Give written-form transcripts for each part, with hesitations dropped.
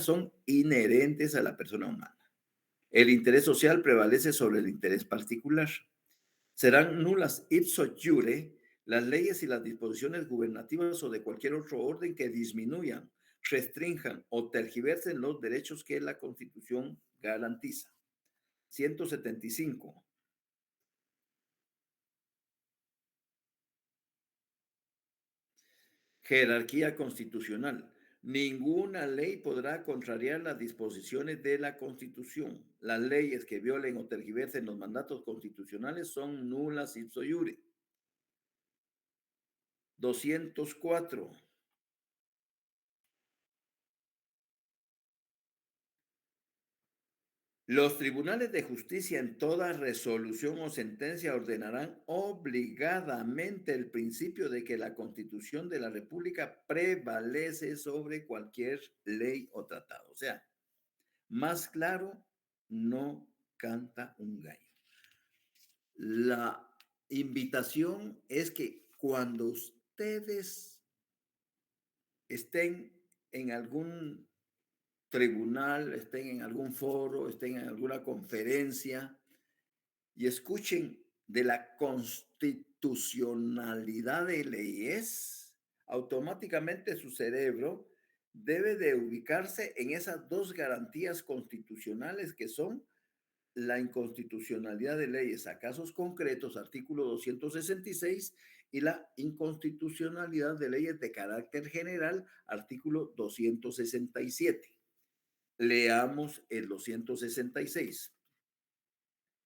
son inherentes a la persona humana. El interés social prevalece sobre el interés particular. Serán nulas ipso iure las leyes y las disposiciones gubernativas o de cualquier otro orden que disminuyan, restrinjan o tergiversen los derechos que la Constitución garantiza. 175. Jerarquía constitucional. Ninguna ley podrá contrariar las disposiciones de la Constitución. Las leyes que violen o tergiversen los mandatos constitucionales son nulas ipso iure. 204. Los tribunales de justicia en toda resolución o sentencia ordenarán obligadamente el principio de que la Constitución de la República prevalece sobre cualquier ley o tratado. O sea, más claro, no canta un gallo. La invitación es que cuando ustedes estén en algún tribunal, estén en algún foro, estén en alguna conferencia y escuchen de la constitucionalidad de leyes, automáticamente su cerebro debe de ubicarse en esas dos garantías constitucionales que son la inconstitucionalidad de leyes a casos concretos, artículo 266, y la inconstitucionalidad de leyes de carácter general, artículo 267. Leamos el 266.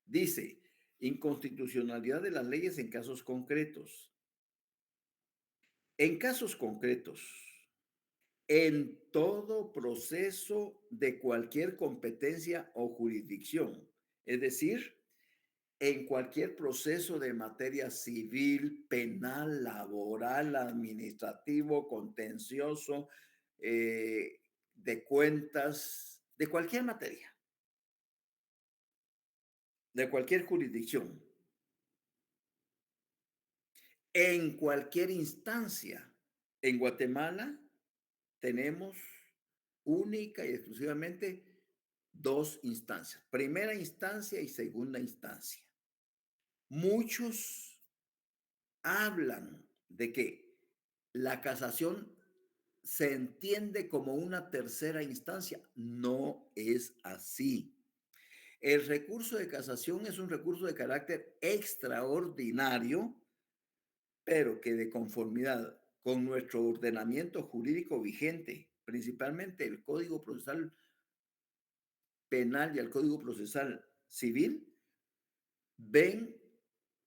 Dice, inconstitucionalidad de las leyes en casos concretos. En casos concretos, en todo proceso de cualquier competencia o jurisdicción, es decir, en cualquier proceso de materia civil, penal, laboral, administrativo, contencioso, de cuentas, de cualquier materia, de cualquier jurisdicción, en cualquier instancia. En Guatemala tenemos única y exclusivamente dos instancias, primera instancia y segunda instancia. Muchos hablan de que la casación se entiende como una tercera instancia. No es así. El recurso de casación es un recurso de carácter extraordinario, pero que de conformidad con nuestro ordenamiento jurídico vigente, principalmente el Código Procesal Penal y el Código Procesal Civil, ven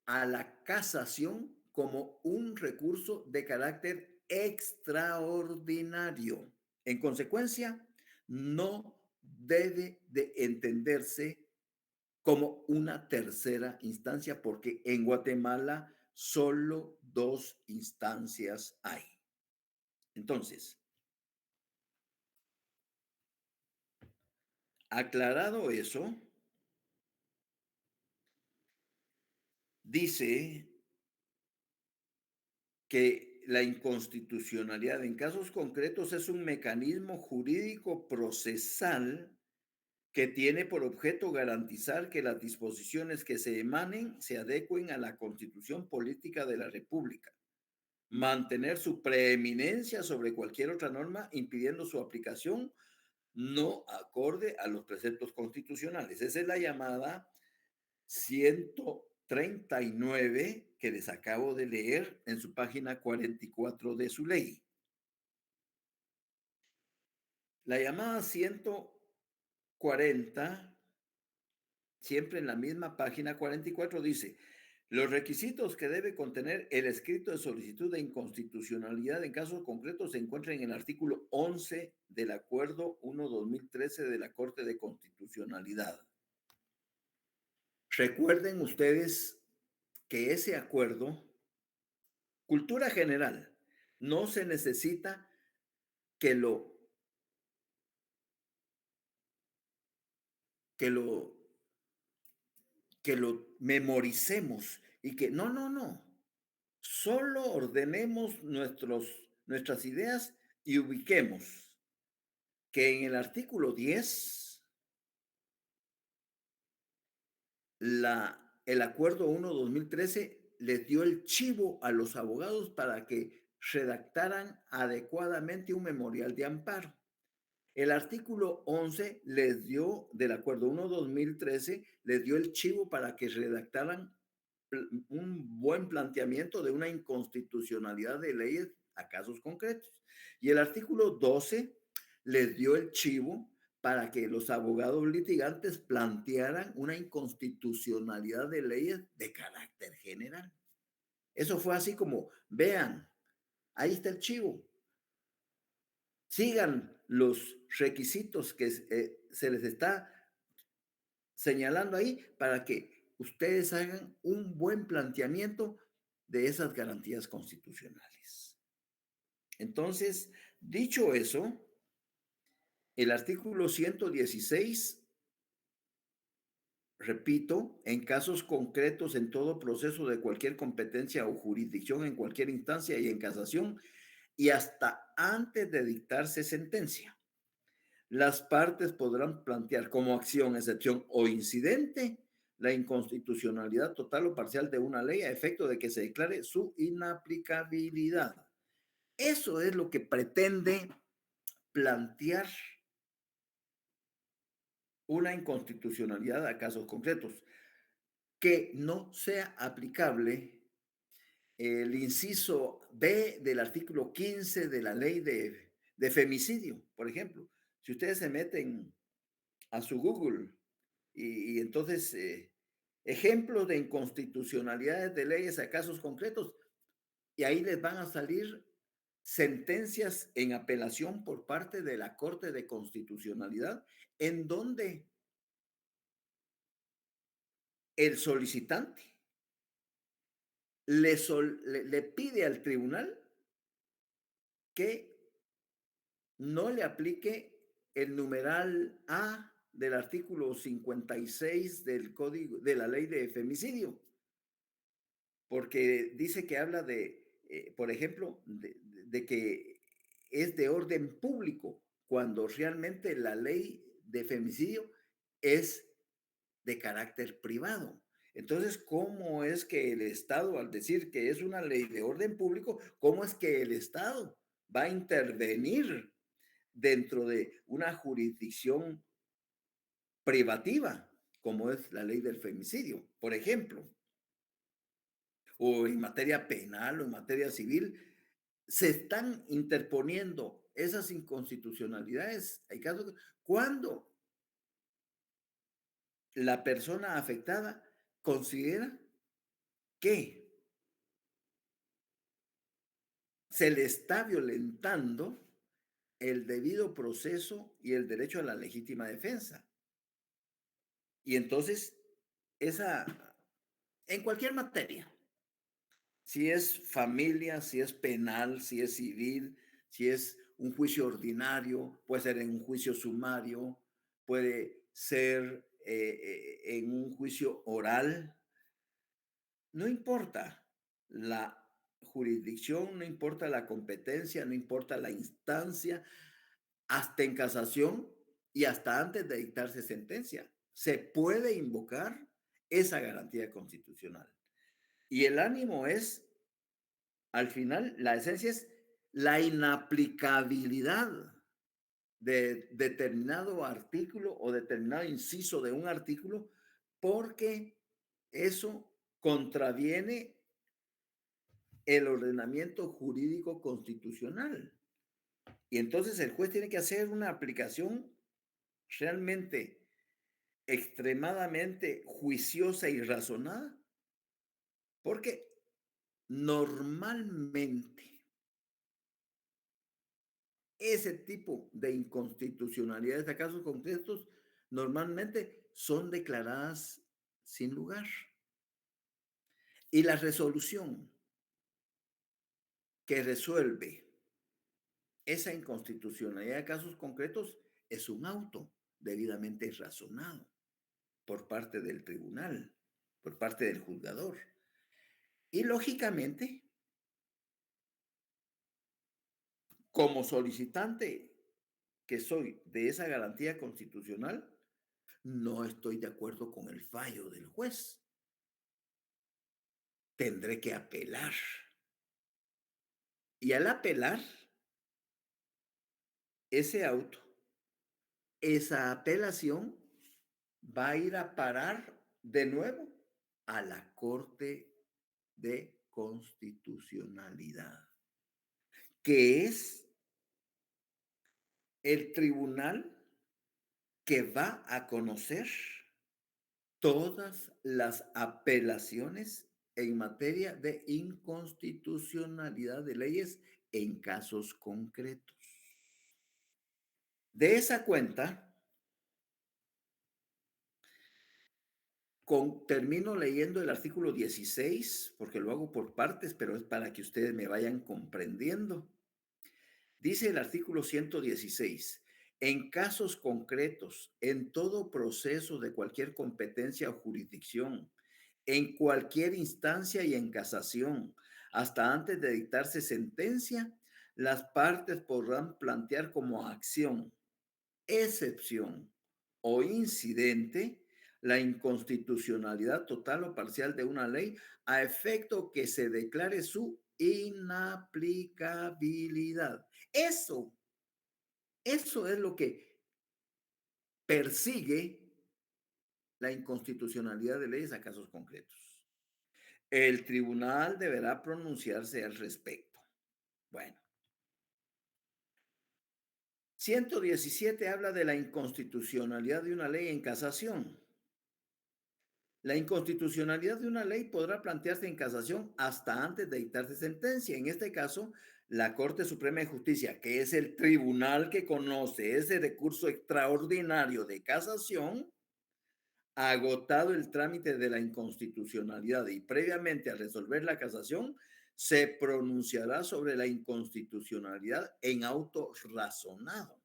a la casación como un recurso de carácter extraordinario. En consecuencia, no debe de entenderse como una tercera instancia, porque en Guatemala solo dos instancias hay. Entonces, aclarado eso, dice que la inconstitucionalidad en casos concretos es un mecanismo jurídico procesal que tiene por objeto garantizar que las disposiciones que se emanen se adecuen a la Constitución Política de la República, mantener su preeminencia sobre cualquier otra norma, impidiendo su aplicación no acorde a los preceptos constitucionales. Esa es la llamada 139 que les acabo de leer en su página 44 de su ley. La llamada 140, siempre en la misma página 44, dice, los requisitos que debe contener el escrito de solicitud de inconstitucionalidad en casos concretos se encuentran en el artículo 11 del Acuerdo 1-2013 de la Corte de Constitucionalidad. Recuerden ustedes que ese acuerdo, cultura general, no se necesita que lo, que lo, que lo memoricemos y que no. Solo ordenemos nuestras ideas y ubiquemos. que en el artículo 10 el Acuerdo 1/2013 les dio el chivo a los abogados para que redactaran adecuadamente un memorial de amparo. El artículo 11 les dio, del Acuerdo 1/2013, les dio el chivo para que redactaran un buen planteamiento de una inconstitucionalidad de leyes a casos concretos. Y el artículo 12 les dio el chivo para que los abogados litigantes plantearan una inconstitucionalidad de leyes de carácter general. Eso fue así como, vean, ahí está el chivo. Sigan los requisitos que se les está señalando ahí para que ustedes hagan un buen planteamiento de esas garantías constitucionales. Entonces, dicho eso, el artículo 116, repito, en casos concretos, en todo proceso de cualquier competencia o jurisdicción, en cualquier instancia y en casación, y hasta antes de dictarse sentencia, las partes podrán plantear como acción, excepción o incidente la inconstitucionalidad total o parcial de una ley a efecto de que se declare su inaplicabilidad. Eso es lo que pretende plantear una inconstitucionalidad a casos concretos, que no sea aplicable el inciso B del artículo 15 de la ley de femicidio, por ejemplo. Si ustedes se meten a su Google y entonces ejemplos de inconstitucionalidades de leyes a casos concretos, y ahí les van a salir sentencias en apelación por parte de la Corte de Constitucionalidad, en donde el solicitante le pide al tribunal que no le aplique el numeral A del artículo 56 del código de la ley de femicidio, porque dice que habla de, por ejemplo, de que es de orden público, cuando realmente la ley de femicidio es de carácter privado. Entonces, ¿cómo es que el Estado, al decir que es una ley de orden público, cómo es que el Estado va a intervenir dentro de una jurisdicción privativa, como es la ley del femicidio, por ejemplo, o en materia penal o en materia civil? Se están interponiendo esas inconstitucionalidades. Hay casos cuando la persona afectada considera que se le está violentando el debido proceso y el derecho a la legítima defensa. Y entonces, esa, en cualquier materia, si es familia, si es penal, si es civil, si es un juicio ordinario, puede ser en un juicio sumario, puede ser en un juicio oral, no importa la jurisdicción, no importa la competencia, no importa la instancia, hasta en casación y hasta antes de dictarse sentencia, se puede invocar esa garantía constitucional. Y el ánimo es, al final, la esencia es la inaplicabilidad de determinado artículo o determinado inciso de un artículo, porque eso contraviene el ordenamiento jurídico constitucional. Y entonces el juez tiene que hacer una aplicación realmente extremadamente juiciosa y razonada, porque normalmente ese tipo de inconstitucionalidades a casos concretos normalmente son declaradas sin lugar. Y la resolución que resuelve esa inconstitucionalidad de casos concretos es un auto debidamente razonado por parte del tribunal, por parte del juzgador. Y lógicamente, como solicitante que soy de esa garantía constitucional, no estoy de acuerdo con el fallo del juez. Tendré que apelar. Y al apelar ese auto, esa apelación va a ir a parar de nuevo a la Corte de Constitucionalidad, que es el tribunal que va a conocer todas las apelaciones en materia de inconstitucionalidad de leyes en casos concretos. De esa cuenta, termino leyendo el artículo 16, porque lo hago por partes, pero es para que ustedes me vayan comprendiendo. Dice el artículo 116, en casos concretos, en todo proceso de cualquier competencia o jurisdicción, en cualquier instancia y en casación, hasta antes de dictarse sentencia, las partes podrán plantear como acción, excepción o incidente la inconstitucionalidad total o parcial de una ley a efecto que se declare su inaplicabilidad. Eso es lo que persigue la inconstitucionalidad de leyes a casos concretos. El tribunal deberá pronunciarse al respecto. Bueno, 117 habla de la inconstitucionalidad de una ley en casación. La inconstitucionalidad de una ley podrá plantearse en casación hasta antes de dictarse sentencia. En este caso, la Corte Suprema de Justicia, que es el tribunal que conoce ese recurso extraordinario de casación, agotado el trámite de la inconstitucionalidad y previamente al resolver la casación, se pronunciará sobre la inconstitucionalidad en auto razonado.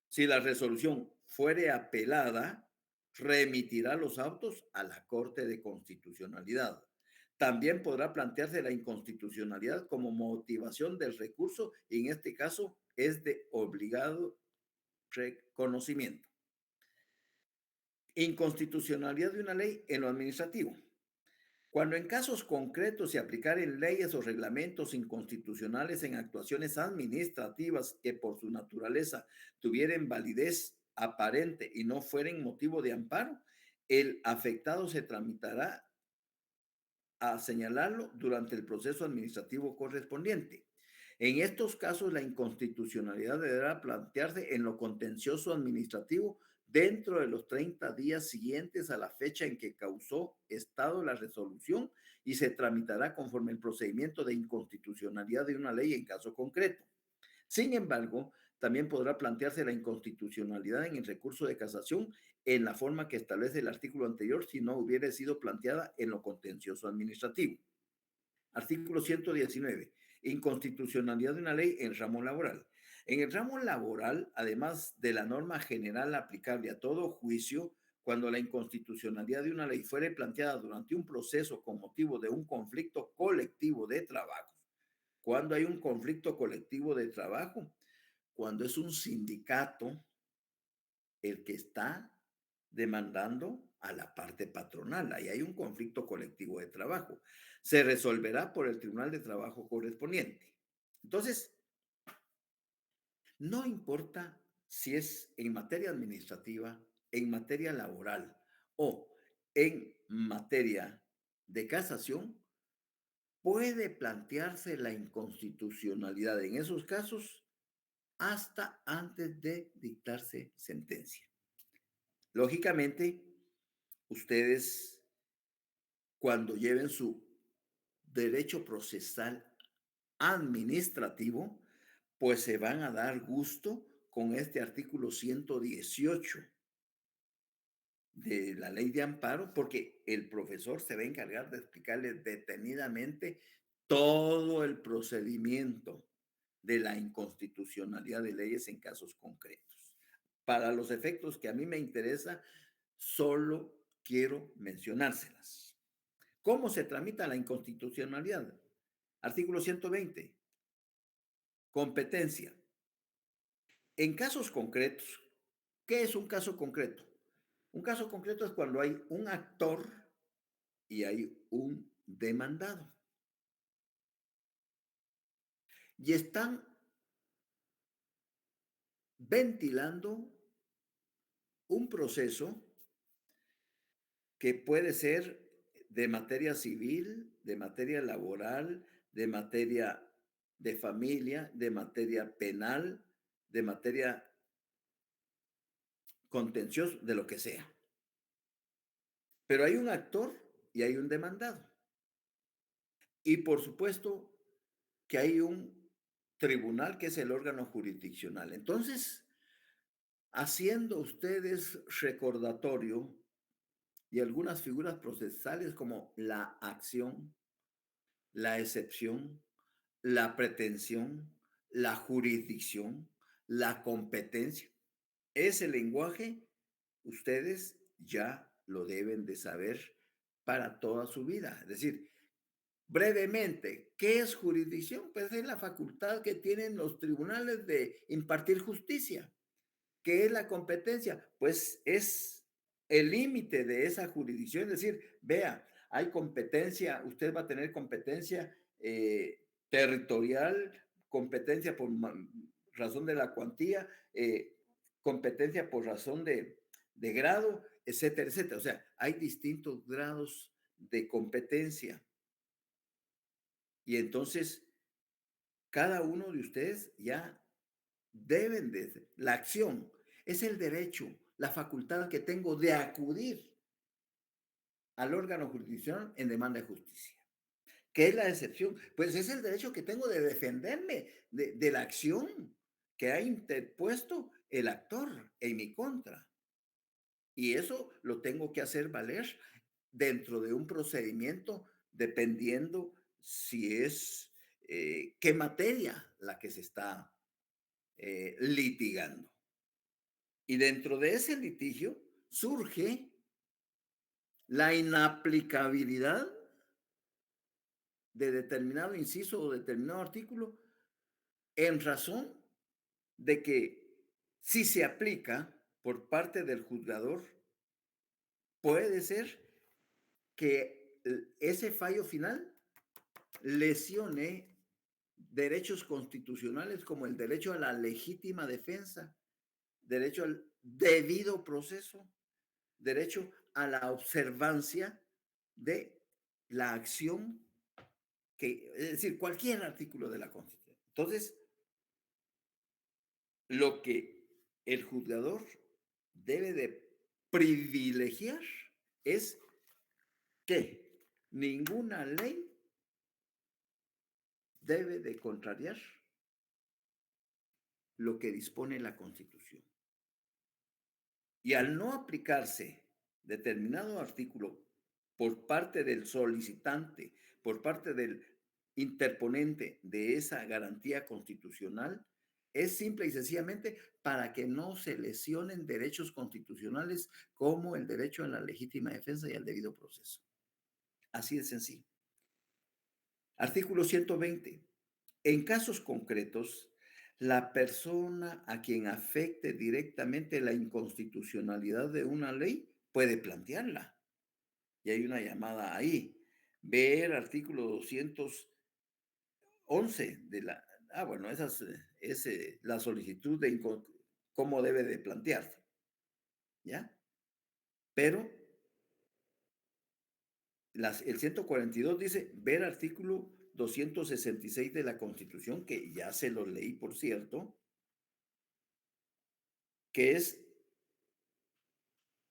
Si la resolución fuere apelada, remitirá los autos a la Corte de Constitucionalidad. También podrá plantearse la inconstitucionalidad como motivación del recurso y en este caso es de obligado reconocimiento. Inconstitucionalidad de una ley en lo administrativo. Cuando en casos concretos se aplicaren leyes o reglamentos inconstitucionales en actuaciones administrativas que por su naturaleza tuvieran validez aparente y no fueren motivo de amparo, el afectado se tramitará a señalarlo durante el proceso administrativo correspondiente. En estos casos, la inconstitucionalidad deberá plantearse en lo contencioso administrativo dentro de los 30 días siguientes a la fecha en que causó estado la resolución y se tramitará conforme el procedimiento de inconstitucionalidad de una ley en caso concreto. Sin embargo, también podrá plantearse la inconstitucionalidad en el recurso de casación en la forma que establece el artículo anterior si no hubiera sido planteada en lo contencioso administrativo. Artículo 119. Inconstitucionalidad de una ley en ramo laboral. En el ramo laboral, además de la norma general aplicable a todo juicio, cuando la inconstitucionalidad de una ley fuere planteada durante un proceso con motivo de un conflicto colectivo de trabajo, cuando hay un conflicto colectivo de trabajo, cuando es un sindicato el que está demandando a la parte patronal. Ahí hay un conflicto colectivo de trabajo. Se resolverá por el Tribunal de Trabajo correspondiente. Entonces, no importa si es en materia administrativa, en materia laboral o en materia de casación, puede plantearse la inconstitucionalidad en esos casos hasta antes de dictarse sentencia. Lógicamente, ustedes cuando lleven su derecho procesal administrativo, pues se van a dar gusto con este artículo 118 de la ley de amparo, porque el profesor se va a encargar de explicarles detenidamente todo el procedimiento de la inconstitucionalidad de leyes en casos concretos. Para los efectos que a mí me interesa, solo quiero mencionárselas. ¿Cómo se tramita la inconstitucionalidad? Artículo 120. Competencia. En casos concretos, ¿qué es un caso concreto? Un caso concreto es cuando hay un actor y hay un demandado. Y están ventilando un proceso que puede ser de materia civil, de materia laboral, de materia de familia, de materia penal, de materia contenciosa, de lo que sea. Pero hay un actor y hay un demandado. Y por supuesto que hay un tribunal que es el órgano jurisdiccional. Entonces, haciendo ustedes recordatorio y algunas figuras procesales como la acción, la excepción, la pretensión, la jurisdicción, la competencia. Ese lenguaje ustedes ya lo deben de saber para toda su vida. Es decir, brevemente, ¿qué es jurisdicción? Pues es la facultad que tienen los tribunales de impartir justicia. ¿Qué es la competencia? Pues es el límite de esa jurisdicción. Es decir, vea, hay competencia, usted va a tener competencia territorial, competencia por razón de la cuantía, competencia por razón de grado, etcétera, etcétera. O sea, hay distintos grados de competencia. Y entonces, cada uno de ustedes ya deben de, la acción es el derecho, la facultad que tengo de acudir al órgano jurisdiccional en demanda de justicia. ¿Qué es la excepción? Pues es el derecho que tengo de defenderme de la acción que ha interpuesto el actor en mi contra. Y eso lo tengo que hacer valer dentro de un procedimiento dependiendo si es qué materia la que se está litigando. Y dentro de ese litigio surge la inaplicabilidad de determinado inciso o determinado artículo en razón de que si se aplica por parte del juzgador, puede ser que ese fallo final lesione derechos constitucionales como el derecho a la legítima defensa, derecho al debido proceso, derecho a la observancia de la acción que, es decir, cualquier artículo de la Constitución. Entonces, lo que el juzgador debe de privilegiar es que ninguna ley debe de contrariar lo que dispone la Constitución. Y al no aplicarse determinado artículo por parte del solicitante, por parte del interponente de esa garantía constitucional, es simple y sencillamente para que no se lesionen derechos constitucionales como el derecho a la legítima defensa y al debido proceso. Así de sencillo. Artículo 120. En casos concretos, la persona a quien afecte directamente la inconstitucionalidad de una ley puede plantearla. Y hay una llamada ahí. Ver artículo 211 de la... bueno, esa es la solicitud de cómo debe de plantearse. ¿Ya? Pero el 142 dice, ver artículo 266 de la Constitución, que ya se lo leí, por cierto, que es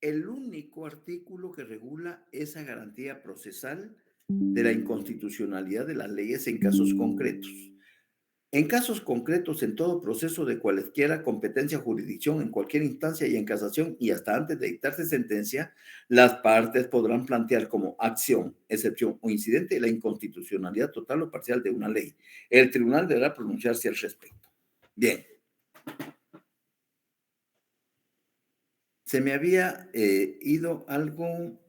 el único artículo que regula esa garantía procesal de la inconstitucionalidad de las leyes en casos concretos. En casos concretos, en todo proceso de cualesquiera competencia, jurisdicción, en cualquier instancia y en casación y hasta antes de dictarse sentencia, las partes podrán plantear como acción, excepción o incidente la inconstitucionalidad total o parcial de una ley. El tribunal deberá pronunciarse al respecto. Bien. Se me había ido algo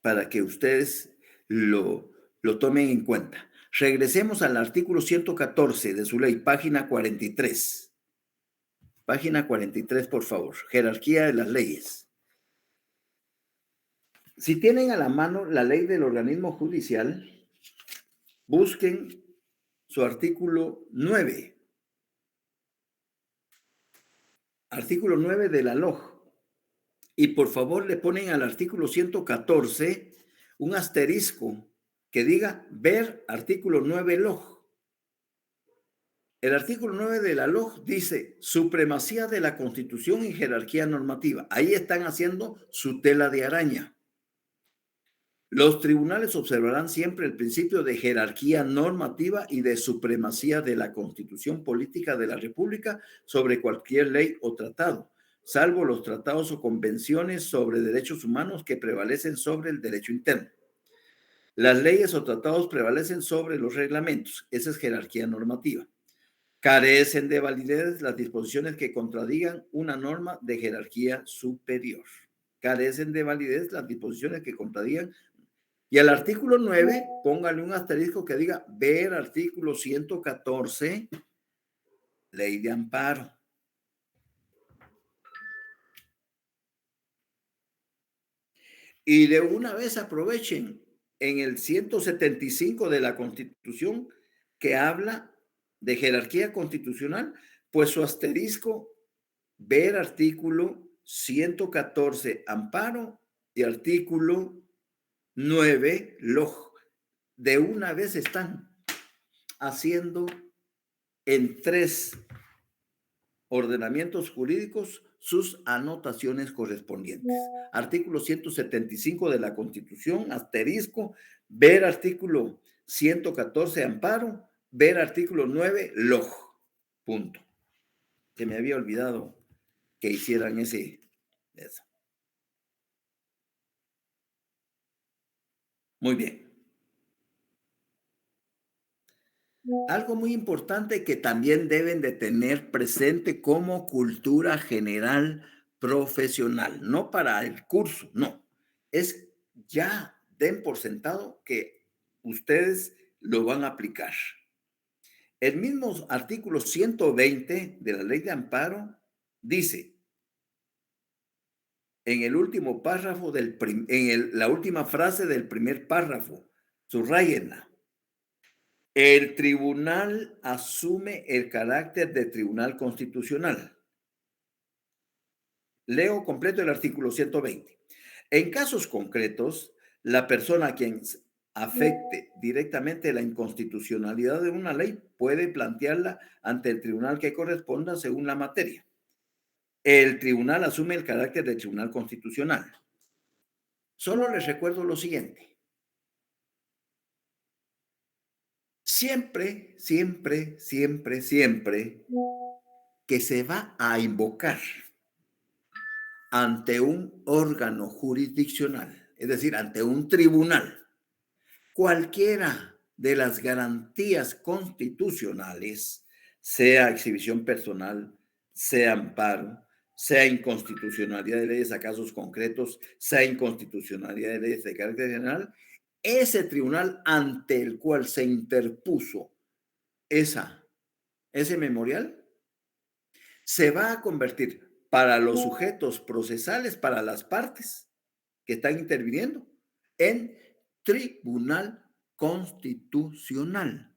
para que ustedes lo tomen en cuenta. Regresemos al artículo 114 de su ley, página 43. Página 43, por favor. Jerarquía de las leyes. Si tienen a la mano la ley del organismo judicial, busquen su artículo 9. Artículo 9 de la LOJ. Y por favor le ponen al artículo 114 un asterisco que diga ver artículo 9 LOJ. El artículo 9 de la LOJ dice supremacía de la Constitución y jerarquía normativa. Ahí están haciendo su tela de araña. Los tribunales observarán siempre el principio de jerarquía normativa y de supremacía de la Constitución política de la República sobre cualquier ley o tratado, salvo los tratados o convenciones sobre derechos humanos que prevalecen sobre el derecho interno. Las leyes o tratados prevalecen sobre los reglamentos. Esa es jerarquía normativa. Carecen de validez las disposiciones que contradigan una norma de jerarquía superior. Carecen de validez las disposiciones que contradigan. Y al artículo 9, póngale un asterisco que diga ver artículo 114, ley de amparo. Y de una vez aprovechen en el 175 de la Constitución que habla de jerarquía constitucional, pues su asterisco, ver artículo 114, amparo, y artículo 9, LOJ. De una vez están haciendo en 3 ordenamientos jurídicos sus anotaciones correspondientes. Artículo 175 de la Constitución, asterisco, ver artículo 114, amparo, ver artículo 9, LOJ. Punto. Se me había olvidado que hicieran eso. Muy bien. Algo muy importante que también deben de tener presente como cultura general profesional, no para el curso, no, es ya den por sentado que ustedes lo van a aplicar. El mismo artículo 120 de la Ley de Amparo dice, en el último párrafo la última frase del primer párrafo, subrayenla. El tribunal asume el carácter de tribunal constitucional. Leo completo el artículo 120. En casos concretos, la persona a quien afecte directamente la inconstitucionalidad de una ley puede plantearla ante el tribunal que corresponda según la materia. El tribunal asume el carácter de tribunal constitucional. Solo les recuerdo lo siguiente. Siempre, siempre, siempre, siempre que se va a invocar ante un órgano jurisdiccional, es decir, ante un tribunal, cualquiera de las garantías constitucionales, sea exhibición personal, sea amparo, sea inconstitucionalidad de leyes a casos concretos, sea inconstitucionalidad de leyes de carácter general, ese tribunal ante el cual se interpuso ese memorial se va a convertir para los sujetos procesales, para las partes que están interviniendo, en tribunal constitucional.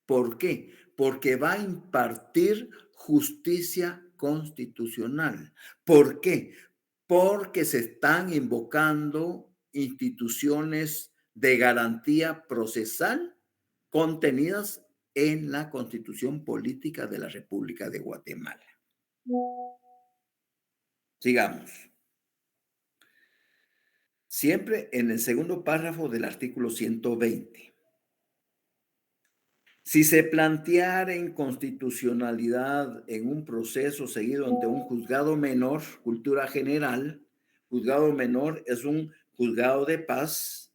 ¿Por qué? Porque va a impartir justicia constitucional. ¿Por qué? Porque se están invocando instituciones de garantía procesal contenidas en la Constitución Política de la República de Guatemala. Sigamos. Siempre en el segundo párrafo del artículo 120. Si se planteara inconstitucionalidad en un proceso seguido ante un juzgado menor, cultura general, juzgado menor es un juzgado de paz,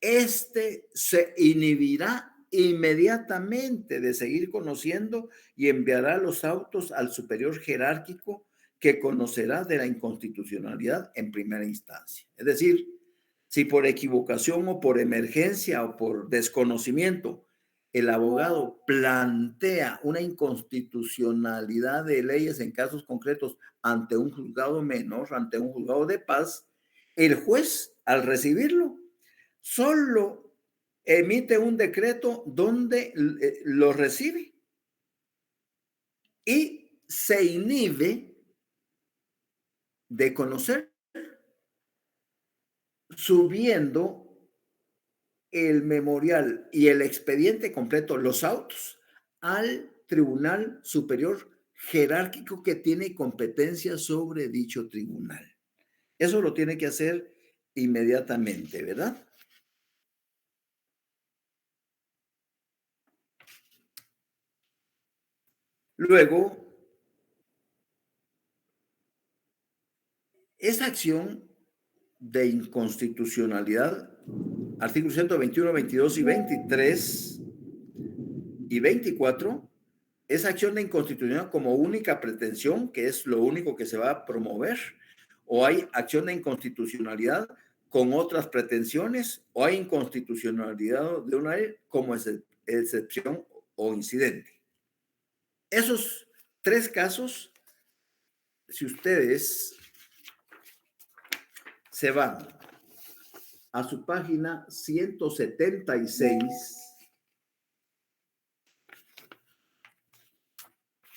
este se inhibirá inmediatamente de seguir conociendo y enviará los autos al superior jerárquico que conocerá de la inconstitucionalidad en primera instancia. Es decir, si por equivocación o por emergencia o por desconocimiento el abogado plantea una inconstitucionalidad de leyes en casos concretos ante un juzgado menor, ante un juzgado de paz, el juez, al recibirlo, solo emite un decreto donde lo recibe y se inhibe de conocer, subiendo el memorial y el expediente completo, los autos, al Tribunal Superior Jerárquico que tiene competencia sobre dicho tribunal. Eso lo tiene que hacer inmediatamente, ¿verdad? Luego, esa acción de inconstitucionalidad, artículos 121, 22 y 23 y 24, esa acción de inconstitucionalidad como única pretensión, que es lo único que se va a promover, o hay acción de inconstitucionalidad con otras pretensiones, o hay inconstitucionalidad de una ley como excepción o incidente. Esos tres casos, si ustedes se van a su página 176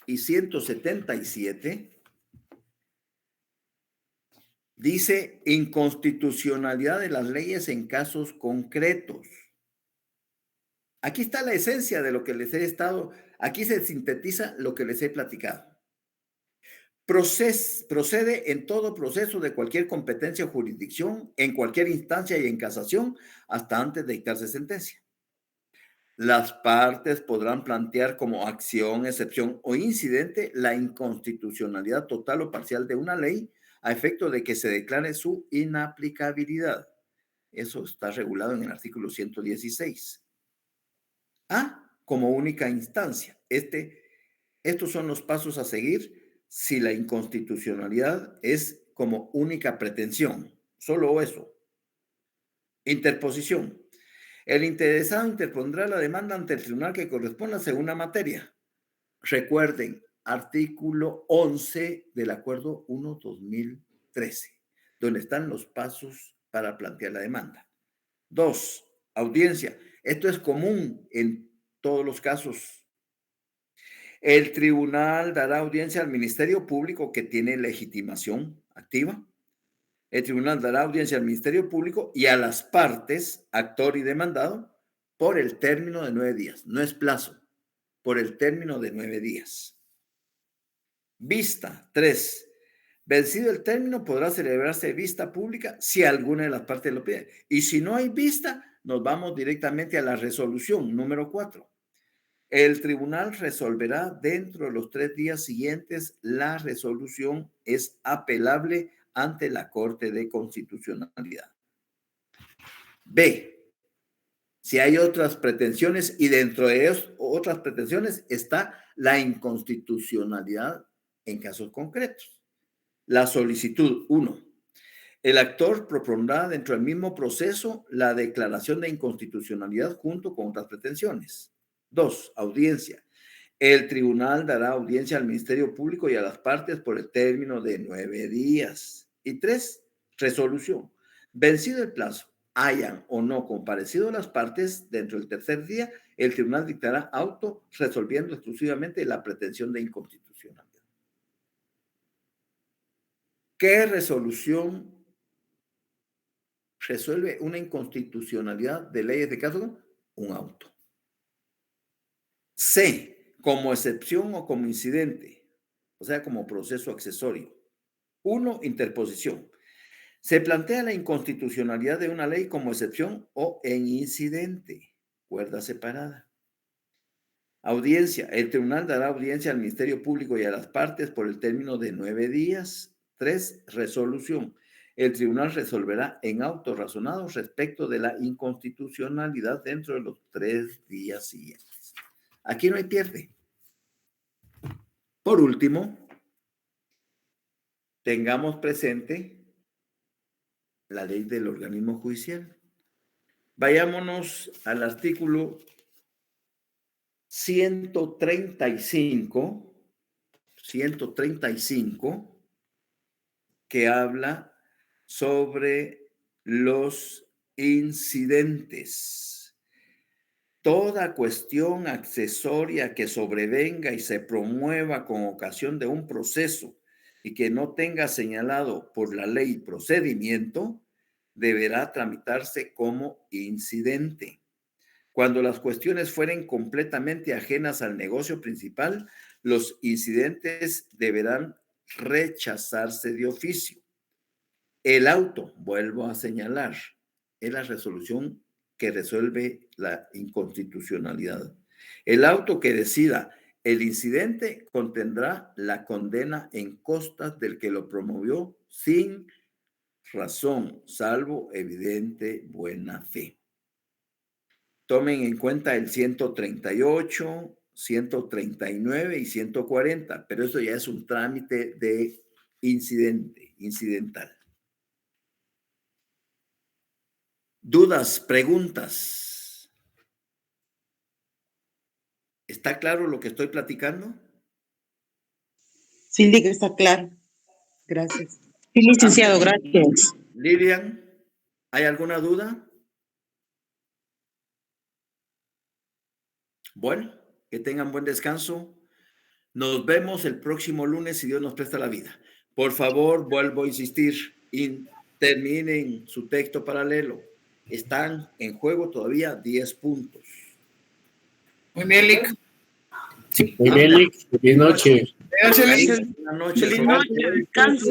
y 177, dice inconstitucionalidad de las leyes en casos concretos. Aquí está la esencia de lo que les he estado, aquí se sintetiza lo que les he platicado. Procede en todo proceso de cualquier competencia o jurisdicción, en cualquier instancia y en casación, hasta antes de dictarse sentencia. Las partes podrán plantear como acción, excepción o incidente la inconstitucionalidad total o parcial de una ley a efecto de que se declare su inaplicabilidad. Eso está regulado en el artículo 116. Como única instancia. Estos son los pasos a seguir si la inconstitucionalidad es como única pretensión. Solo eso. Interposición. El interesado interpondrá la demanda ante el tribunal que corresponda según la materia. Recuerden, artículo 11 del Acuerdo 1-2013, donde están los pasos para plantear la demanda. 2. Audiencia. Esto es común en todos los casos. El tribunal dará audiencia al Ministerio Público que tiene legitimación activa. El tribunal dará audiencia al Ministerio Público y a las partes, actor y demandado, por el término de 9 días. No es plazo, por el término de 9 días. Vista. 3. Vencido el término, podrá celebrarse vista pública si alguna de las partes lo pide. Y si no hay vista, nos vamos directamente a la resolución número 4. El tribunal resolverá dentro de los 3 días siguientes. La resolución es apelable ante la Corte de Constitucionalidad. B. Si hay otras pretensiones y dentro de esas otras pretensiones está la inconstitucionalidad en casos concretos. La solicitud. 1. El actor propondrá dentro del mismo proceso la declaración de inconstitucionalidad junto con otras pretensiones. 2. Audiencia. El tribunal dará audiencia al Ministerio Público y a las partes por el término de 9 días. Y 3. Resolución. Vencido el plazo, hayan o no comparecido las partes dentro del tercer día, el tribunal dictará auto resolviendo exclusivamente la pretensión de inconstitucionalidad. ¿Qué resolución resuelve una inconstitucionalidad de leyes de caso? Un auto. C, como excepción o como incidente, o sea, como proceso accesorio. 1, interposición. Se plantea la inconstitucionalidad de una ley como excepción o en incidente, cuerda separada. Audiencia. El tribunal dará audiencia al Ministerio Público y a las partes por el término de 9 días. 3, resolución. El tribunal resolverá en auto razonado respecto de la inconstitucionalidad dentro de los 3 días siguientes. Aquí no hay pierde. Por último, tengamos presente la ley del organismo judicial. Vayámonos al artículo 135, que habla sobre los incidentes. Toda cuestión accesoria que sobrevenga y se promueva con ocasión de un proceso y que no tenga señalado por la ley procedimiento, deberá tramitarse como incidente. Cuando las cuestiones fueren completamente ajenas al negocio principal, los incidentes deberán rechazarse de oficio. El auto, vuelvo a señalar, es la resolución que resuelve la inconstitucionalidad. El auto que decida el incidente contendrá la condena en costas del que lo promovió sin razón, salvo evidente buena fe. Tomen en cuenta el 138, 139 y 140, pero eso ya es un trámite de incidental. ¿Dudas, preguntas? ¿Está claro lo que estoy platicando? Sí, está claro. Gracias. Sí, licenciado, gracias. Lilian, ¿hay alguna duda? Bueno, que tengan buen descanso. Nos vemos el próximo lunes si Dios nos presta la vida. Por favor, vuelvo a insistir, terminen su texto paralelo. Están en juego todavía 10 puntos. Muy bien, Lic. Sí. Muy bien, Lic. Feliz noche. Gracias, Lic. Buenas noches. Feliz noche, descanse.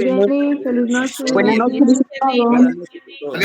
Feliz noche. Buenas noches, licenciado. Buenas noches a todos.